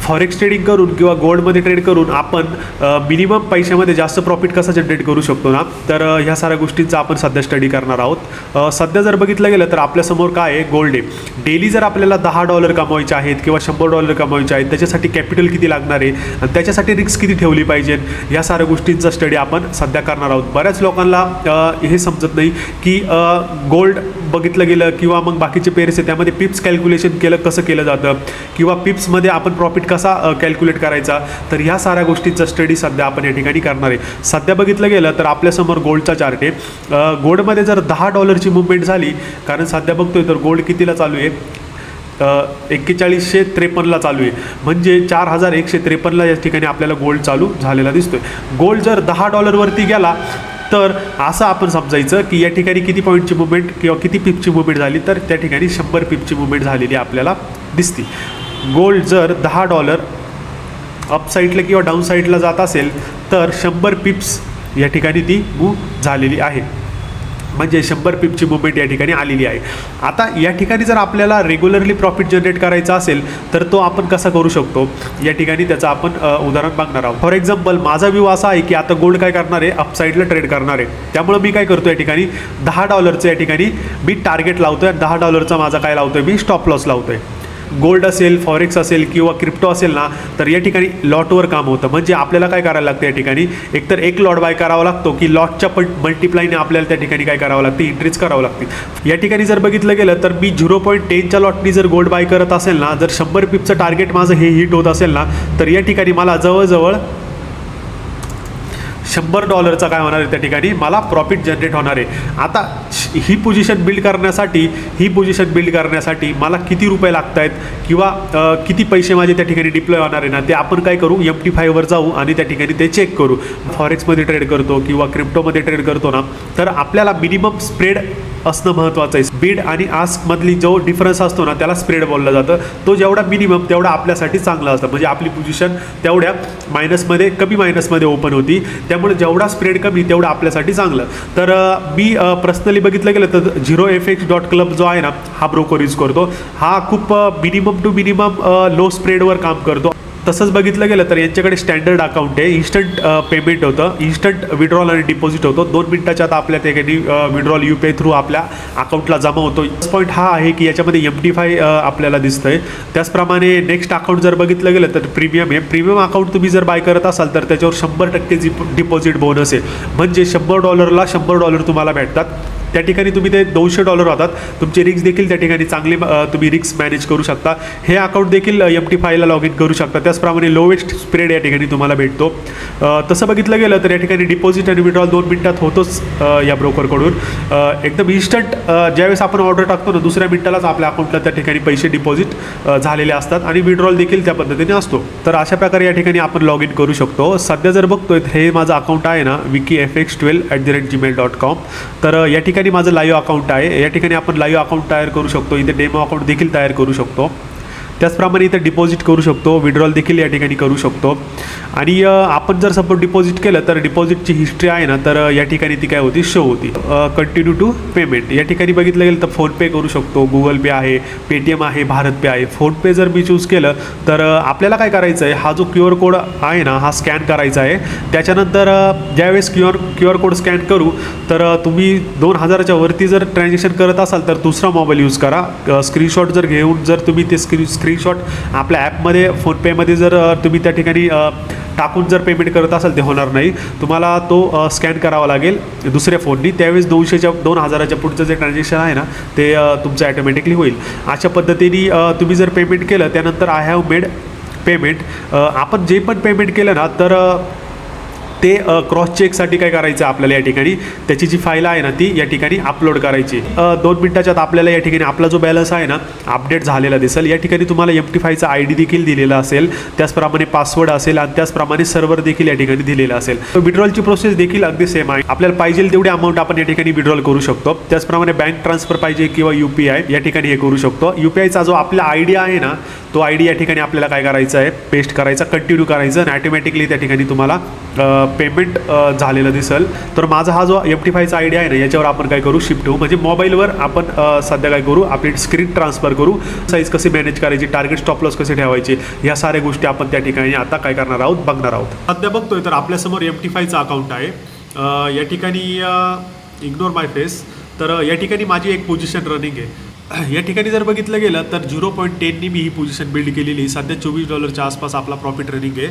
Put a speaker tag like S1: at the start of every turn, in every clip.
S1: Forex trading करून किंवा गोल्डमध्ये trade करून आपण मिनिमम पैशामध्ये जास्त प्रॉफिट कसा जनरेट करू शकतो ना, तर ह्या साऱ्या गोष्टींचा आपण सध्या स्टडी करणार आहोत. सध्या जर बघितलं गेलं तर आपल्यासमोर काय आहे, गोल्ड आहे. डेली जर आपल्याला $10 कमवायचे आहेत किंवा $100 कमवायचे आहेत, त्याच्यासाठी कॅपिटल किती लागणार आहे आणि त्याच्यासाठी रिस्क किती ठेवली पाहिजे, या साऱ्या गोष्टींचा स्टडी आपण सध्या करणार आहोत. बऱ्याच लोकांना हे समजत नाही की गोल्ड बघितलं गेलं किंवा मग बाकीचे पेअर्स आहे त्यामध्ये पिप्स कॅल्क्युलेशन कसं केलं जातं किंवा पिप्समध्ये आपण प्रॉफिट कसा कॅल्क्युलेट करायचा, तर ह्या साऱ्या गोष्टींचा स्टडी सध्या आपण या ठिकाणी करणार आहे. सध्या बघितलं गेलं तर आपल्यासमोर गोल्डचा चार्ट आहे. गोल्डमध्ये जर $10ची मुवमेंट झाली, कारण सध्या बघतोय तर गोल्ड कितीला चालू आहे, 4153ला चालू आहे, म्हणजे 4153ला या ठिकाणी आपल्याला गोल्ड चालू झालेला दिसतोय. गोल्ड जर $10वरती गेला तर असं आपण समजायचं की या ठिकाणी किती पॉईंटची मुवमेंट किंवा किती पिपची मुवमेंट झाली, तर त्या ठिकाणी 100 पिपची मुवमेंट झालेली आपल्याला दिसते. गोल्ड जर $10 अपसाईडला किंवा डाऊन साईडला जात असेल तर 100 पिप्स या ठिकाणी ती मूव्ह झालेली आहे, म्हणजे 100 पिपची मुवमेंट या ठिकाणी आलेली आहे. आता या ठिकाणी जर आपल्याला रेग्युलरली प्रॉफिट जनरेट करायचा असेल तर तो आपण कसा करू शकतो, या ठिकाणी त्याचं आपण उदाहरण बघणार आहोत. फॉर एक्झाम्पल माझा व्ह्यू असा आहे की आता गोल्ड काय करणार आहे, अपसाईडला ट्रेड करणार आहे. त्यामुळे मी काय करतो, या ठिकाणी $10चं या ठिकाणी मी टार्गेट लावतोय आणि $10चा माझा काय लावतोय, मी स्टॉप लॉस लावतोय. गोल्ड असेल, फॉरेक्स असेल किंवा क्रिप्टो असेल ना, तर या ठिकाणी लॉटवर काम होतं. म्हणजे आपल्याला काय करायला लागतं, या ठिकाणी एकतर एक लॉट बाय करावा लागतो की लॉटच्या मल्टिप्लायने आपल्याला त्या ठिकाणी काय करावं लागतं, एंट्रीज करावं लागते. या ठिकाणी जर बघितलं गेलं तर मी 0.10च्या लॉटनी जर गोल्ड बाय करत असेल ना, जर 100 पिपचं टार्गेट माझं हे हिट होत असेल ना, तर या ठिकाणी मला जवळजवळ $100चा काय होणार आहे, त्या ठिकाणी मला प्रॉफिट जनरेट होणार आहे. आता ही पोझिशन बिल्ड करण्यासाठी मला किती रुपये लागत आहेत किंवा किती पैसे माझे त्या ठिकाणी डिप्लॉय होणार आहे ना, ते आपण काय करू, MT5वर जाऊ आणि त्या ठिकाणी ते चेक करू. फॉरेक्समध्ये ट्रेड करतो किंवा क्रिप्टोमध्ये ट्रेड करतो ना, तर आपल्याला मिनिमम स्प्रेड असणं महत्त्वाचं आहे. बीड आणि आस्कमधली जो डिफरन्स असतो ना, त्याला स्प्रेड बोललं जातं. तो जेवढा मिनिमम तेवढा आपल्यासाठी चांगला असतं, म्हणजे आपली पोझिशन तेवढ्या कमी मायनसमध्ये ओपन होती. त्यामुळे जेवढा स्प्रेड कमी तेवढा आपल्यासाठी चांगलं. तर मी पर्सनली बघितलं गेलं तर ZeroFX.Club जो आहे ना, हा ब्रोकर यूज करतो. हा खूप मिनिमम टू मिनिमम लो स्प्रेडवर काम करतो. तसंच बघितलं गेलं तर यांच्याकडे स्टँडर्ड अकाउंट आहे, इन्स्टंट पेमेंट होतं, इन्स्टंट विड्रॉल आणि डिपॉझिट होतं. 2 मिनिटाच्या आत आपल्या ठिकाणी विड्रॉल UPI थ्रू आपल्या अकाउंटला जमा होतो. पॉईंट हा आहे की याच्यामध्ये MT5 आपल्याला दिसतंय. त्याचप्रमाणे नेक्स्ट अकाउंट जर बघितलं गेलं तर प्रीमियम आहे. प्रीमियम अकाउंट तुम्ही जर बाय करत असाल तर त्याच्यावर 100% डिपॉझिट बोनस आहे, म्हणजे $100ला $100 तुम्हाला भेटतात. त्या ठिकाणी तुम्ही ते $200 होतात. तुमचे रिक्स देखील त्या ठिकाणी चांगले तुम्ही रिक्स मॅनेज करू शकता. हे अकाउंट देखील MT5ला लॉग इन करू शकता. त्याचप्रमाणे लोवेस्ट स्प्रेड या ठिकाणी तुम्हाला भेटतो. तसं बघितलं गेलं तर या ठिकाणी डिपॉझिट आणि विड्रॉल 2 मिनिटात होतोच या ब्रोकरकडून. एकदम इन्स्टंट ज्यावेळेस आपण ऑर्डर टाकतो ना, दुसऱ्या मिनिटालाच आपल्या अकाउंटला त्या ठिकाणी पैसे डिपॉझिट झालेले असतात आणि विड्रॉल देखील त्या पद्धतीने असतो. तर अशा प्रकारे या ठिकाणी आपण लॉग इन करू शकतो. सध्या जर बघतोय हे माझं अकाउंट आहे ना, wikifx12@gmail.com. तर या ठिकाणी माझं लाईव्ह अकाउंट आहे. या ठिकाणी आपण लाईव्ह अकाउंट तयार करू शकतो. इथे डेमो अकाउंट देखील तयार करू शकतो. त्याचप्रमाणे इथं डिपॉझिट करू शकतो, विड्रॉल देखील या ठिकाणी करू शकतो. आणि आपण जर सपोज डिपॉझिट केलं तर डिपॉझिटची हिस्ट्री आहे ना, तर या ठिकाणी ती काय होती, शो होती. कंटिन्यू टू पेमेंट या ठिकाणी बघितलं गेलं तर फोनपे करू शकतो, गुगल पे आहे, पेटीएम आहे, भारत पे आहे. फोनपे जर मी चूज केलं तर आपल्याला काय करायचं आहे, हा जो QR कोड आहे ना, हा स्कॅन करायचा आहे. त्याच्यानंतर ज्यावेळेस QR कोड स्कॅन करू तर तुम्ही 2000च्या वरती जर ट्रान्झॅक्शन करत असाल तर दुसरा मोबाईल यूज करा. स्क्रीनशॉट जर घेऊन जर तुम्ही ते स्क्रीनशॉट आपल्या ॲपमध्ये फोनपेमध्ये जर तुम्ही त्या ठिकाणी टाकून जर पेमेंट करत असाल ते होणार नाही. तुम्हाला तो स्कॅन करावा लागेल दुसऱ्या फोननी. त्यावेळेस 2000च्या पुढचं जे ट्रान्झॅक्शन आहे ना, ते तुमचं ॲटोमॅटिकली होईल. अशा पद्धतीने तुम्ही जर पेमेंट केलं, त्यानंतर आय हॅव मेड पेमेंट, आपण जे पण पेमेंट केलं ना, तर ते क्रॉस चेकसाठी काय करायचं आपल्याला, या ठिकाणी त्याची जी फाईल आहे ना, ती या ठिकाणी अपलोड करायची. 2 मिनिटाच्यात आपल्याला या ठिकाणी आपला जो बॅलन्स आहे ना, अपडेट झालेला दिसेल. या ठिकाणी तुम्हाला MT5चा ID देखील दिलेला असेल, त्याचप्रमाणे पासवर्ड असेल आणि त्याचप्रमाणे सर्व्हर देखील या ठिकाणी दिलेला असेल. विड्रॉलची प्रोसेस देखील अगदी सेम आहे. आपल्याला पाहिजे तेवढी अमाऊंट आपण या ठिकाणी विड्रॉल करू शकतो. त्याचप्रमाणे बँक ट्रान्सफर पाहिजे किंवा UPI या ठिकाणी हे करू शकतो. UPIचा जो आपला ID आहे ना, तो ID या ठिकाणी आपल्याला काय करायचा आहे, पेस्ट करायचा, कंटिन्यू करायचं आणि ॲटोमॅटिकली त्या ठिकाणी तुम्हाला पेमेंट झालेलं दिसेल. तर माझा हा जो MT5चा आयडिया आहे ना, याच्यावर आपण काय करू, शिफ्ट होऊ. म्हणजे मोबाईलवर आपण सध्या काय करू, आपली स्क्रीन ट्रान्सफर करू, साईज कशी मॅनेज करायची, टार्गेट स्टॉप लॉस कसे ठेवायचे, या साऱ्या गोष्टी आपण त्या ठिकाणी आता काय करणार आहोत, बघणार आहोत. सध्या बघतोय तर आपल्यासमोर MT5चा अकाउंट आहे. या ठिकाणी इग्नोर माय फेस. तर या ठिकाणी माझी एक पोझिशन रनिंग आहे. या ठिकाणी जर बघितलं गेलं तर 0.10नी मी ही पोझिशन बिल्ड केलेली. सध्या $24 आसपास आपला प्रॉफिट रनिंग आहे.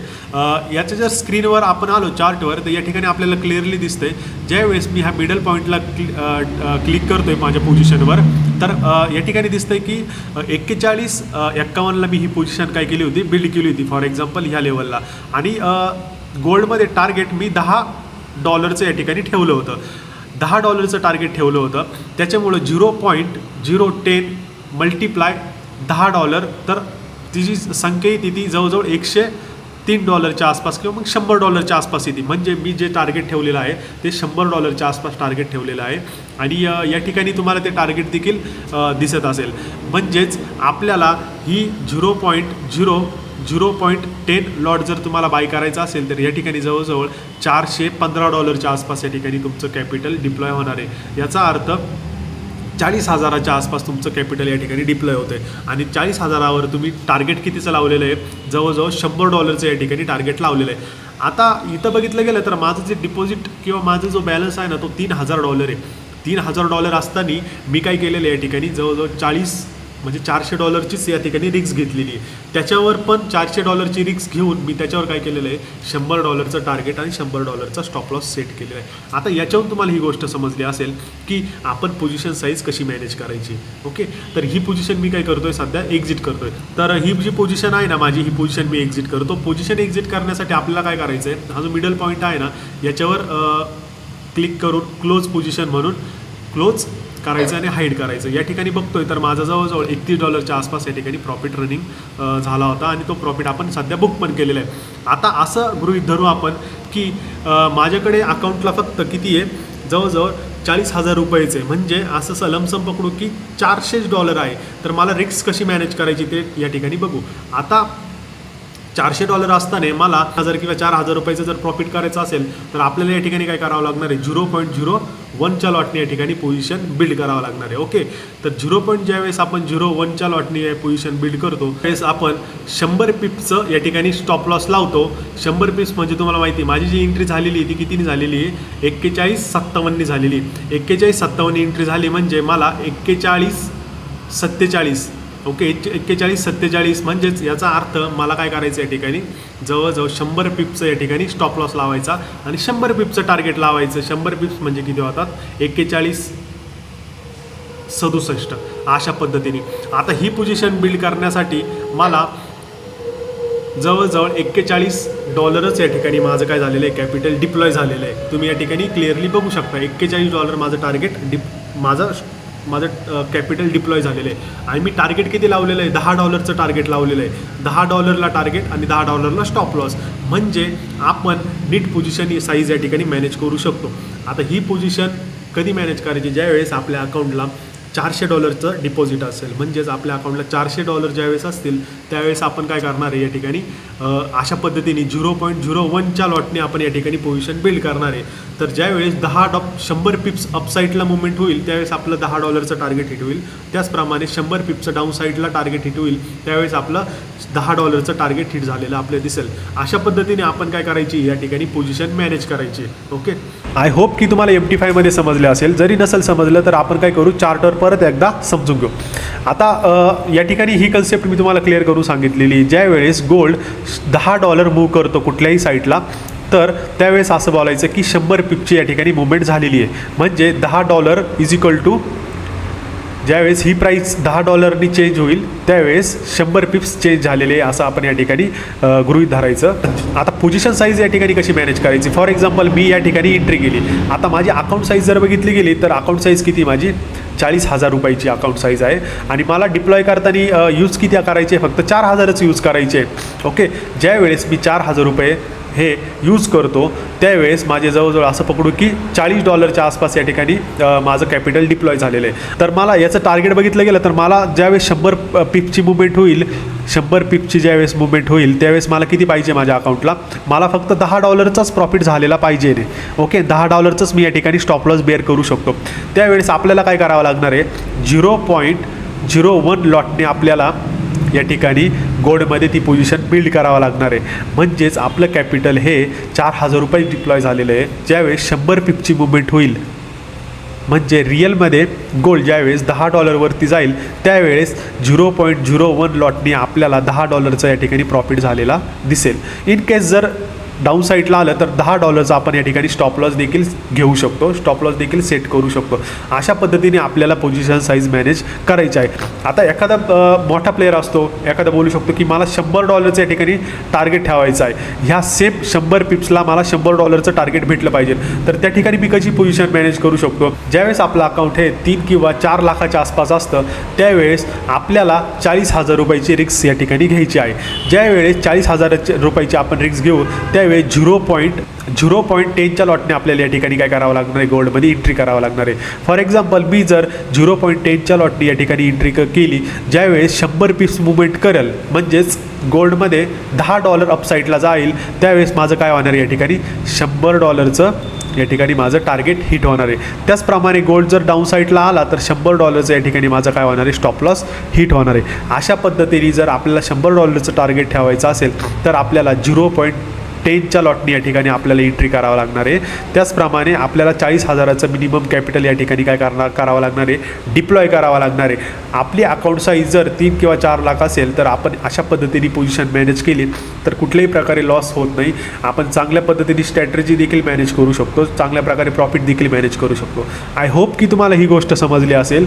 S1: याच्या जर स्क्रीनवर आपण आलो चार्टवर, तर या ठिकाणी आपल्याला क्लिअरली दिसतंय ज्यावेळेस मी ह्या मिडल पॉईंटला क्लिक करतोय माझ्या पोझिशनवर, तर या ठिकाणी दिसतंय की 41.51ला मी ही पोझिशन काय केली होती, बिल्ड केली होती फॉर एक्झाम्पल ह्या लेवलला. आणि गोल्डमध्ये टार्गेट मी $10 या ठिकाणी ठेवलं होतं. $10 टार्गेट ठेवलं होतं. त्याच्यामुळं 0.010 मल्टिप्लाय $10, तर तिची संख्या येते ती जवळजवळ $103 आसपास किंवा मग $100 आसपास येते. म्हणजे मी जे टार्गेट ठेवलेलं आहे ते $100 आसपास टार्गेट ठेवलेलं आहे. आणि या ठिकाणी तुम्हाला ते टार्गेट देखील दिसत असेल. म्हणजेच आपल्याला ही 0.10 लॉट जर तुम्हाला बाय करायचं असेल तर या ठिकाणी जवळजवळ $415 आसपास या ठिकाणी तुमचं कॅपिटल डिप्लॉय होणार आहे. याचा अर्थ 40,000च्या आसपास तुमचं कॅपिटल या ठिकाणी डिप्लॉय होतं आहे. आणि 40,000वर तुम्ही टार्गेट कितीचं लावलेलं आहे, जवळजवळ $100 या ठिकाणी टार्गेट लावलेलं आहे. आता इथं बघितलं गेलं तर माझं जे डिपॉझिट किंवा माझा जो बॅलन्स आहे ना, तो $3,000 आहे. $3,000 असताना मी काय केलेलं आहे, या ठिकाणी जवळजवळ $400चीच या ठिकाणी रिक्स घेतलेली आहे. त्याच्यावर पण $400ची रिक्स घेऊन मी त्याच्यावर काय केलेलं आहे, $100चं टार्गेट आणि $100चा स्टॉप लॉस सेट केलेला आहे. आता याच्यावरून तुम्हाला ही गोष्ट समजली असेल की आपण पोझिशन साईज कशी मॅनेज करायची. ओके, तर ही पोझिशन मी काय करतोय, सध्या एक्झिट करतोय. तर ही जी पोझिशन आहे ना माझी, ही पोझिशन मी एक्झिट करतो. पोझिशन एक्झिट करण्यासाठी आपल्याला काय करायचं आहे, हा जो मिडल पॉईंट आहे ना, याच्यावर क्लिक करून क्लोज पोझिशन म्हणून क्लोज करायचं आणि हाईड करायचं. या ठिकाणी बघतोय तर माझा जवळजवळ $31 आसपास या ठिकाणी प्रॉफिट रनिंग झाला होता. आणि तो प्रॉफिट आपण सध्या बुक पण केलेला आहे. आता असं गृहीत धरू आपण की माझ्याकडे अकाउंटला फक्त किती आहे, जवळजवळ $40,000 आहे. म्हणजे असं लमसम पकडू की $400 आहे. तर मला रिस्क कशी मॅनेज करायची ते या ठिकाणी बघू. आता $400 असताना मला 1,000 किंवा $4,000 जर प्रॉफिट करायचं असेल तर आपल्याला या ठिकाणी काय करावं लागणार आहे, 0.01च्या लॉटने या ठिकाणी पोझिशन बिल्ड करावं लागणार आहे. ओके, तर ज्यावेळेस आपण 0.1च्या लॉटने पोझिशन बिल्ड करतो त्यावेळेस आपण 100 पिप्सचं या ठिकाणी स्टॉप लॉस लावतो. 100 पिप्स म्हणजे तुम्हाला माहिती आहे माझी जी एंट्री झालेली आहे ती कितीने झालेली आहे, 41.57 झालेली. 41.57 एंट्री झाली म्हणजे मला 41.47 ओके 41.47 म्हणजेच याचा अर्थ मला काय करायचं या ठिकाणी, जवळजवळ 100 पिप्सचं या ठिकाणी स्टॉप लॉस लावायचा आणि 100 पिप्सचं टार्गेट लावायचं. 100 पिप्स म्हणजे किती होतात, 41.67 अशा पद्धतीने. आता ही पोझिशन बिल्ड करण्यासाठी मला जवळजवळ $41च या ठिकाणी माझं काय झालेलं आहे, कॅपिटल डिप्लॉय झालेलं आहे. तुम्ही या ठिकाणी क्लिअरली बघू शकता $41 माझं टार्गेट माझं कॅपिटल डिप्लॉय झालेलं आहे. आणि मी टार्गेट किती लावलेलं आहे, $10चं टार्गेट लावलेलं आहे. $10ला टार्गेट आणि $10ला स्टॉप लॉस. म्हणजे आपण नीट पोझिशन साईज या ठिकाणी मॅनेज करू शकतो. आता ही पोझिशन कधी मॅनेज करायची, ज्यावेळेस आपल्या अकाउंटला $400चं डिपॉझिट असेल. म्हणजेच आपल्या अकाउंटला $400 ज्यावेळेस असतील त्यावेळेस आपण काय करणार आहे, या ठिकाणी अशा पद्धतीने 0.01च्या लॉटने आपण या ठिकाणी पोझिशन बिल्ड करणार आहे. तर ज्यावेळेस 100 पिप्स अपसाईडला मुवमेंट होईल त्यावेळेस आपलं $10चं टार्गेट हिट होईल. त्याचप्रमाणे 100 पिप्सचं डाऊन साईडला टार्गेट हिट होईल त्यावेळेस आपलं $10चं टार्गेट हिट झालेलं आपल्याला दिसेल. अशा पद्धतीने आपण काय करायची, या ठिकाणी पोझिशन मॅनेज करायची. ओके, आय होप की तुम्हाला MT5मध्ये समजले असेल. जरी नसेल समजलं तर आपण काय करू, चार्टवर परत एकदा समजून घेऊ. आता या ठिकाणी ही कन्सेप्ट मी तुम्हाला क्लिअर करून सांगितलेली. ज्यावेळेस गोल्ड $10 मूव्ह करतो कुठल्याही साईडला, तर त्यावेळेस असं बोलायचं की 100 पिपची या ठिकाणी मुवमेंट झालेली आहे. म्हणजे $10 इज इक्वल टू ज्यावेळेस ही प्राईस $10नी चेंज होईल त्यावेळेस 100 पिप्स चेंज झालेले आहे असं आपण या ठिकाणी गृहीत धरायचं. आता पोझिशन साईज या ठिकाणी कशी मॅनेज करायची, फॉर एक्झाम्पल मी या ठिकाणी एंट्री केली. आता माझी अकाउंट साईज जर बघितली गेली तर अकाउंट साईज किती, माझी ₹40,000 अकाउंट साईज आहे. आणि मला डिप्लॉय करताना यूज किती करायचे, फक्त $4,000च यूज करायचे. ओके, ज्यावेळेस मी $4,000 हे यूज करतो त्यावेळेस माझे जवळजवळ असं पकडू की $40च्या आसपास या ठिकाणी माझं कॅपिटल डिप्लॉय झालेलं आहे. तर मला याचं टार्गेट बघितलं गेलं तर मला ज्यावेळेस 100 पिपची मुवमेंट होईल 100 पिपची ज्यावेळेस मुवमेंट होईल त्यावेळेस मला किती पाहिजे माझ्या अकाउंटला, मला फक्त $10चाच प्रॉफिट झालेला पाहिजे नाही. ओके, $10च मी या ठिकाणी स्टॉप लॉस बेअर करू शकतो. त्यावेळेस आपल्याला काय करावं लागणार आहे, 0.01 लॉटने आपल्याला या ठिकाणी गोल्डमध्ये ती पोझिशन बिल्ड करावं लागणार आहे. म्हणजेच आपलं कॅपिटल हे ₹4000 डिप्लॉय झालेलं आहे. ज्यावेळेस 100 पिपची मुवमेंट होईल म्हणजे रिअलमध्ये गोल्ड ज्यावेळेस $10वरती जाईल त्यावेळेस 0.01 लॉटने आपल्याला $10चा या ठिकाणी प्रॉफिट झालेला दिसेल. इन केस जर डाऊन साईडला आलं तर $10चा आपण या ठिकाणी स्टॉप लॉस देखील घेऊ शकतो, स्टॉप लॉस देखील सेट करू शकतो. अशा पद्धतीने आपल्याला पोझिशन साईज मॅनेज करायची आहे. आता एखादा मोठा प्लेयर असतो, एखादा बोलू शकतो की मला $100 या ठिकाणी टार्गेट ठेवायचं आहे, ह्या सेम 100 पिप्सला मला $100चं टार्गेट भेटलं पाहिजे. तर त्या ठिकाणी मी कशी पोझिशन मॅनेज करू शकतो, ज्यावेळेस आपलं अकाउंट हे 3 किंवा 4 लाखाच्या आसपास असतं त्यावेळेस आपल्याला ₹40,000 रिस्क या ठिकाणी घ्यायची आहे. ज्यावेळेस ₹40,000 आपण रिस्क घेऊ त्यावेळेस 0.10च्या लॉटने आपल्याला या ठिकाणी काय करावं लागणार आहे, गोल्डमध्ये एंट्री करावं लागणार आहे. फॉर एक्झाम्पल मी जर 0.10च्या लॉटने या ठिकाणी एंट्री केली, ज्यावेळेस 100 पिप्स मुवमेंट करेल म्हणजेच गोल्डमध्ये $10 अपसाईडला जाईल त्यावेळेस माझं काय होणार आहे, या ठिकाणी $100चं या ठिकाणी माझं टार्गेट हिट होणार आहे. त्याचप्रमाणे गोल्ड जर डाऊन साईडला आला तर $100चं या ठिकाणी माझं काय होणार आहे, स्टॉप लॉस हिट होणार आहे. अशा पद्धतीने जर आपल्याला $100चं टार्गेट ठेवायचं असेल तर आपल्याला 0.10च्या लॉटनी या ठिकाणी आपल्याला एंट्री करावं लागणार आहे. त्याचप्रमाणे आपल्याला $40,000चं मिनिमम कॅपिटल या ठिकाणी काय करावं लागणार आहे, डिप्लॉय करावं लागणार आहे. आपली अकाउंट साईज जर 3 किंवा 4 लाख असेल तर आपण अशा पद्धतीने पोझिशन मॅनेज केली तर कुठल्याही प्रकारे लॉस होत नाही. आपण चांगल्या पद्धतीने स्ट्रॅटेजी देखील मॅनेज करू शकतो, चांगल्या प्रकारे प्रॉफिट देखील मॅनेज करू शकतो. आय होप की तुम्हाला ही गोष्ट समजली असेल.